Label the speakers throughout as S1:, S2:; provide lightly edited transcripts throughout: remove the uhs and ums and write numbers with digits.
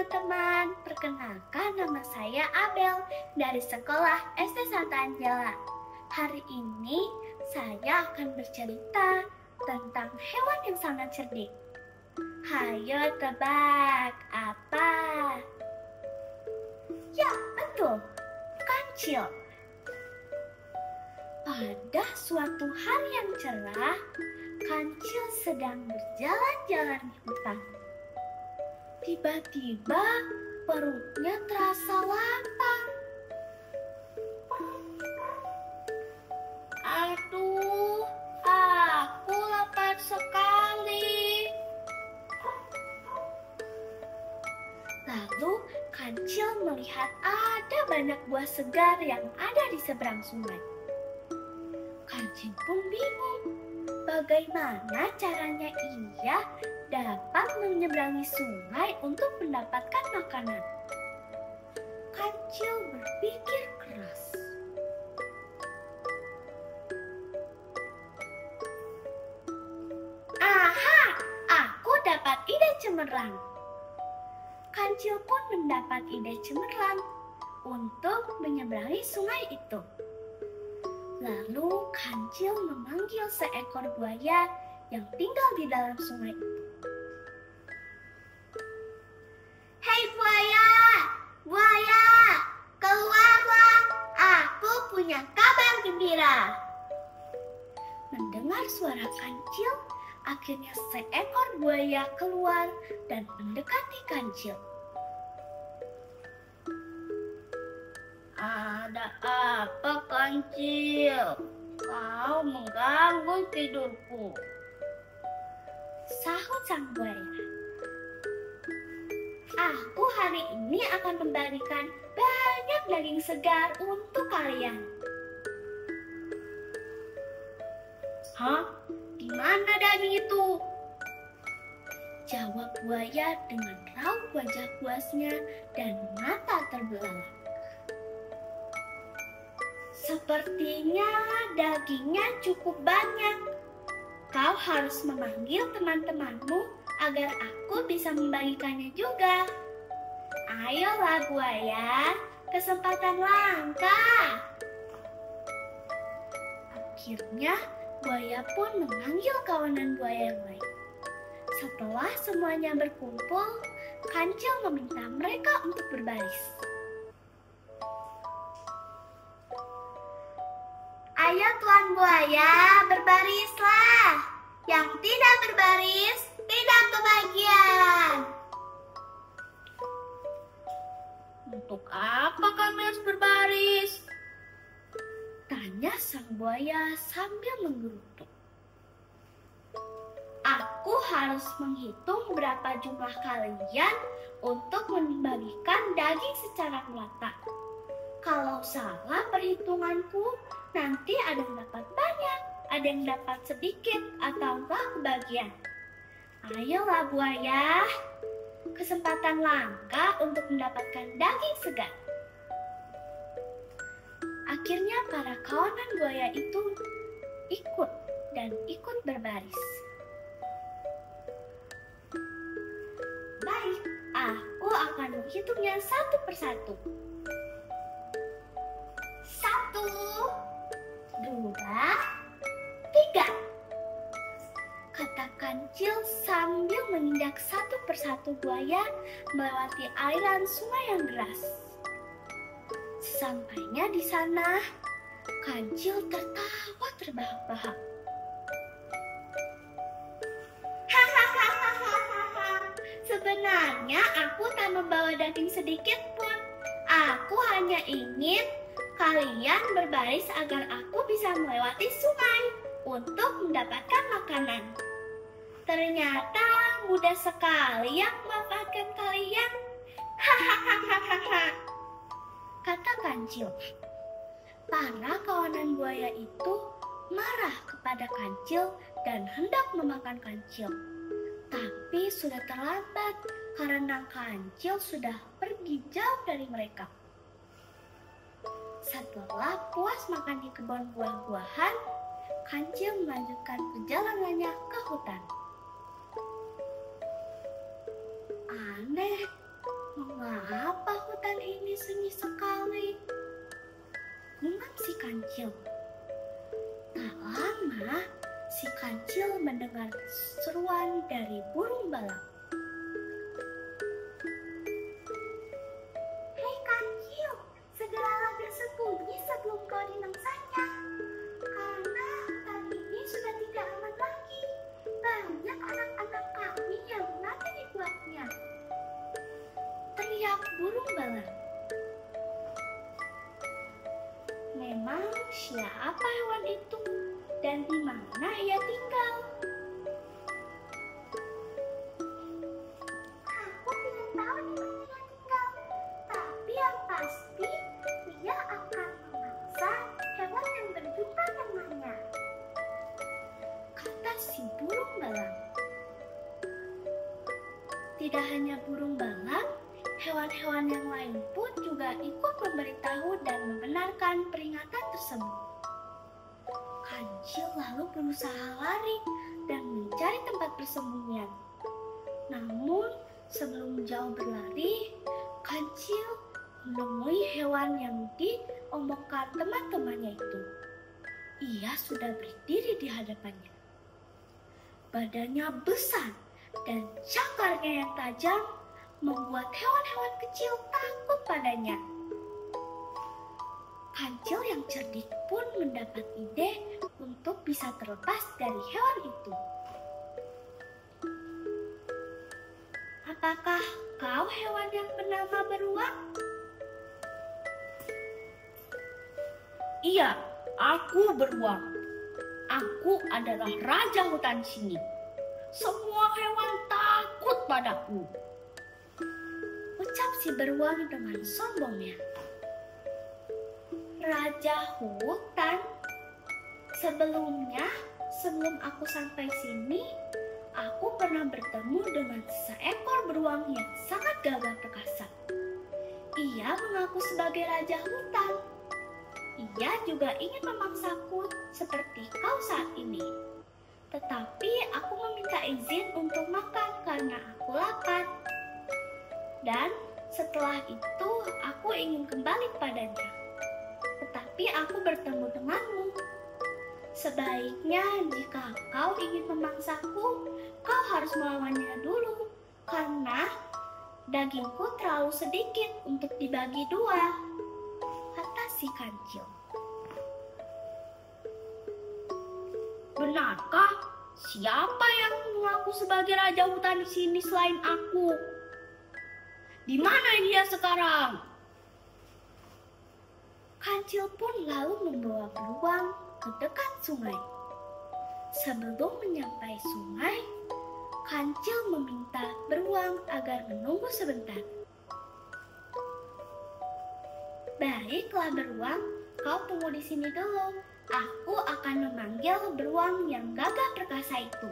S1: teman-teman, perkenalkan nama saya Abel dari sekolah SD Santa Angela. Hari ini saya akan bercerita tentang hewan yang sangat cerdik. Hayo tebak, apa? Ya, betul, kancil. Pada suatu hari yang cerah, kancil sedang berjalan-jalan di hutan. Tiba-tiba perutnya terasa lapar. Aduh, aku lapar sekali. Lalu kancil melihat ada banyak buah segar yang ada di seberang sungai. Kancil pun bingung, bagaimana caranya ia dapat menyeberangi sungai untuk mendapatkan makanan. Kancil berpikir keras. Aha, aku dapat ide cemerlang. Kancil pun mendapat ide cemerlang untuk menyeberangi sungai itu. Lalu kancil memanggil seekor buaya yang tinggal di dalam sungai itu. Hei buaya, buaya, keluarlah, aku punya kabar gembira. Mendengar suara kancil, akhirnya seekor buaya keluar dan mendekati kancil. Ada apa, kancil? Kau mengganggu tidurku. Sahut sang buaya. Aku hari ini akan membagikan banyak daging segar untuk kalian. Hah? Di mana daging itu? Jawab buaya dengan raut wajah puasnya dan mata terbelalak. Sepertinya dagingnya cukup banyak. Kau harus memanggil teman-temanmu agar aku bisa membagikannya juga. Ayolah buaya, kesempatan langka. Akhirnya buaya pun memanggil kawanan buaya yang lain. Setelah semuanya berkumpul, kancil meminta mereka untuk berbaris. Ayo tuan buaya, berbarislah. Yang tidak berbaris, tidak kebagian. Untuk apa kami harus berbaris? Tanya sang buaya sambil menggerutu. Aku harus menghitung berapa jumlah kalian untuk membagikan daging secara merata. Kalau salah perhitunganku, nanti ada yang dapat banyak, ada yang dapat sedikit, atau enggak kebagian. Ayolah buaya, kesempatan langka untuk mendapatkan daging segar. Akhirnya para kawanan buaya itu ikut berbaris. Baik, aku akan menghitungnya satu persatu. 1, 2, 3. Kata kancil sambil menindak satu persatu buaya melewati aliran sungai yang deras. Sesampainya di sana, kancil tertawa terbahak-bahak. Hahaha, sebenarnya aku tak membawa daging sedikit pun. Aku hanya ingin kalian berbaris agar aku bisa melewati sungai untuk mendapatkan makanan. Ternyata mudah sekali yang memanfaatkan kalian. Hahaha, kata kancil. Para kawanan buaya itu marah kepada kancil dan hendak memakan kancil. Tapi sudah terlambat karena kancil sudah pergi jauh dari mereka. Setelah puas makan di kebun buah-buahan, kancil melanjutkan perjalanannya ke hutan. Aneh, kancil. Tak lama, si kancil mendengar seruan dari burung balaang. "Hei kancil, segeralah bersembunyi sebelum kau dimangsanya. Karena hutan ini sudah tidak aman lagi. Banyak anak-anak kami yang mati dibuatnya," teriak burung balaang. Memang siapa hewan itu dan di mana ia tinggal? "Aku tidak tahu di mana ia tinggal, tapi yang pasti ia akan memangsa hewan yang berjumpa dengannya," kata si burung balaang. Tidak hanya burung balaang, hewan-hewan yang lain pun juga ikut memberitahu dan membenarkan peringatan tersebut. Kancil lalu berusaha lari dan mencari tempat persembunyian. Namun, sebelum jauh berlari, Kancil menemui hewan yang diombongkan teman-temannya itu. Ia sudah berdiri di hadapannya. Badannya besar dan cakarnya yang tajam membuat hewan-hewan kecil takut padanya. Kancil yang cerdik pun mendapat ide untuk bisa terlepas dari hewan itu. "Apakah kau hewan yang bernama beruang?"
S2: "Iya, aku beruang. Aku adalah raja hutan sini. Semua hewan takut padaku,"
S1: ucap si beruang dengan sombongnya. "Raja hutan? Sebelum aku sampai sini, aku pernah bertemu dengan seekor beruang yang sangat gagah perkasa. Ia mengaku sebagai raja hutan. Ia juga ingin memangsaku seperti kau saat ini. Tetapi aku meminta izin untuk makan karena aku lapar. Dan setelah itu aku ingin kembali padanya. Tetapi aku bertemu denganmu. Sebaiknya jika kau ingin memangsaku, kau harus melawannya dulu, karena dagingku terlalu sedikit untuk dibagi dua," kata si kancil.
S2: "Benarkah? Siapa yang mengaku sebagai raja hutan di sini selain aku? Di mana dia sekarang?"
S1: Kancil pun lalu membawa beruang ke dekat sungai. Sebelum menyampai sungai, Kancil meminta beruang agar menunggu sebentar. "Baiklah beruang, kau tunggu di sini dulu. Aku akan memanggil beruang yang gagah perkasa itu."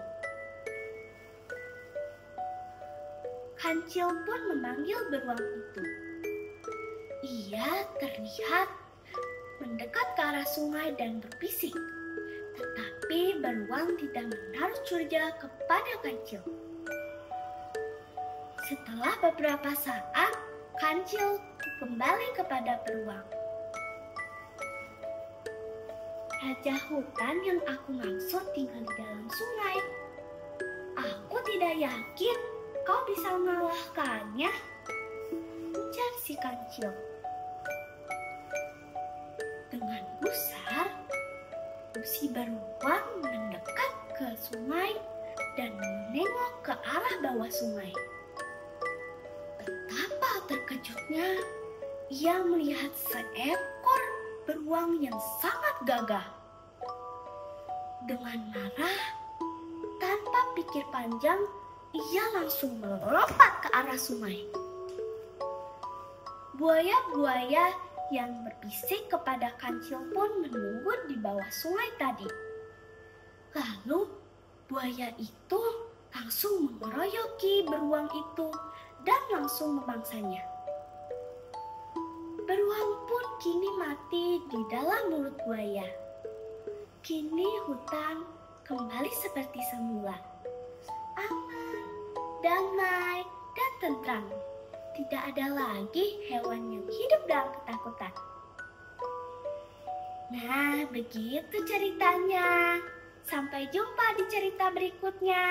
S1: Kancil pun memanggil beruang itu. Ia terlihat mendekat ke arah sungai dan berbisik, tetapi beruang tidak menaruh curiga kepada Kancil. Setelah beberapa saat, Kancil kembali kepada beruang. "Raja hutan yang aku maksud tinggal di dalam sungai. Aku tidak yakin kau bisa mengalahkannya," ujar si kancil. Dengan gusar, si beruang mendekat ke sungai dan menengok ke arah bawah sungai. Betapa terkejutnya ia melihat seekor beruang yang sangat gagah. Dengan marah, tanpa pikir panjang, ia langsung melompat ke arah sungai. Buaya-buaya yang berbisik kepada kancil pun menunggu di bawah sungai tadi. Lalu buaya itu langsung mengeroyoki beruang itu dan langsung memangsanya. Beruang pun kini mati di dalam mulut buaya. Kini hutan kembali seperti semula. Aman, damai, dan tentram. Tidak ada lagi hewan yang hidup dalam ketakutan. Nah, begitu ceritanya. Sampai jumpa di cerita berikutnya.